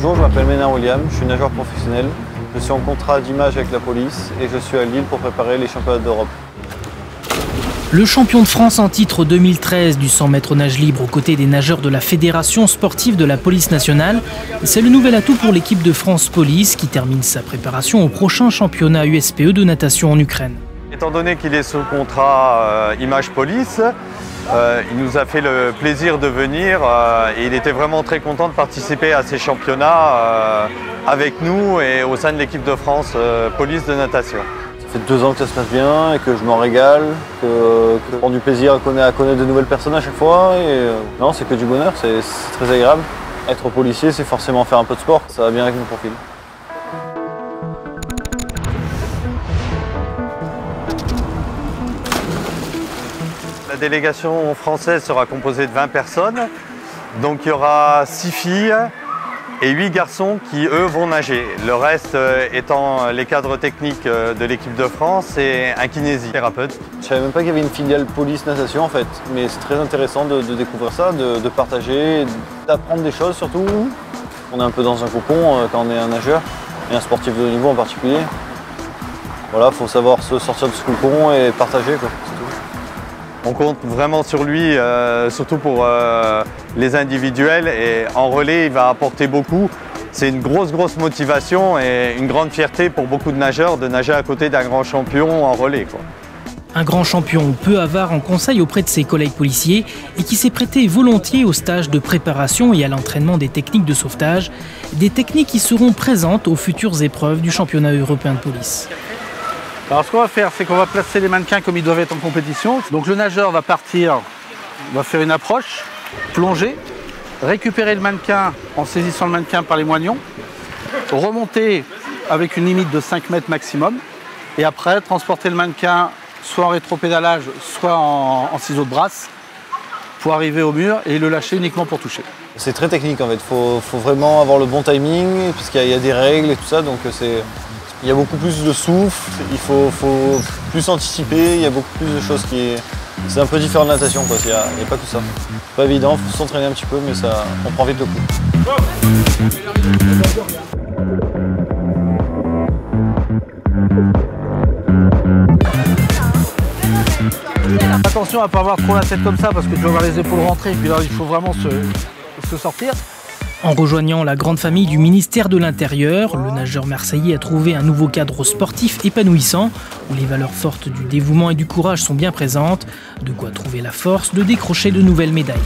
Bonjour, je m'appelle Ménard William, je suis nageur professionnel. Je suis en contrat d'image avec la police et je suis à Lille pour préparer les championnats d'Europe. Le champion de France en titre 2013 du 100 mètres nage libre aux côtés des nageurs de la Fédération sportive de la police nationale, c'est le nouvel atout pour l'équipe de France Police qui termine sa préparation au prochain championnat USPE de natation en Ukraine. Étant donné qu'il est sous contrat image police, il nous a fait le plaisir de venir et il était vraiment très content de participer à ces championnats avec nous et au sein de l'équipe de France police de natation. Ça fait 2 ans que ça se passe bien et que je m'en régale, que je prends du plaisir à connaître de nouvelles personnes à chaque fois. Et, non, c'est que du bonheur, c'est très agréable. Être policier, c'est forcément faire un peu de sport, ça va bien avec mon profil. La délégation française sera composée de 20 personnes, donc il y aura 6 filles et 8 garçons qui, eux, vont nager. Le reste étant les cadres techniques de l'équipe de France et un kinésithérapeute. Je ne savais même pas qu'il y avait une filiale police-natation en fait, mais c'est très intéressant de découvrir ça, de partager, d'apprendre des choses surtout. On est un peu dans un cocon quand on est un nageur et un sportif de haut niveau en particulier. Voilà, il faut savoir se sortir de ce cocon et partager, quoi. On compte vraiment sur lui, surtout pour les individuels et en relais il va apporter beaucoup. C'est une grosse motivation et une grande fierté pour beaucoup de nageurs de nager à côté d'un grand champion en relais, quoi. Un grand champion peu avare en conseil auprès de ses collègues policiers et qui s'est prêté volontiers aux stages de préparation et à l'entraînement des techniques de sauvetage, des techniques qui seront présentes aux futures épreuves du championnat européen de police. Alors ce qu'on va faire, c'est qu'on va placer les mannequins comme ils doivent être en compétition. Donc le nageur va partir, va faire une approche, plonger, récupérer le mannequin en saisissant le mannequin par les moignons, remonter avec une limite de 5 mètres maximum, et après transporter le mannequin soit en rétropédalage, soit en ciseaux de brasse, pour arriver au mur et le lâcher uniquement pour toucher. C'est très technique en fait, faut vraiment avoir le bon timing, puisqu'il y a des règles et tout ça, donc il y a beaucoup plus de souffle, il faut plus anticiper, il y a beaucoup plus de choses qui... C'est un peu différent de la natation, quoi. Il n'y a pas que ça. C'est pas évident, il faut s'entraîner un petit peu, mais ça, on prend vite le coup. Attention à ne pas avoir trop la tête comme ça parce que tu vas avoir les épaules rentrées et puis là il faut vraiment se sortir. En rejoignant la grande famille du ministère de l'Intérieur, le nageur marseillais a trouvé un nouveau cadre sportif épanouissant, où les valeurs fortes du dévouement et du courage sont bien présentes, de quoi trouver la force de décrocher de nouvelles médailles.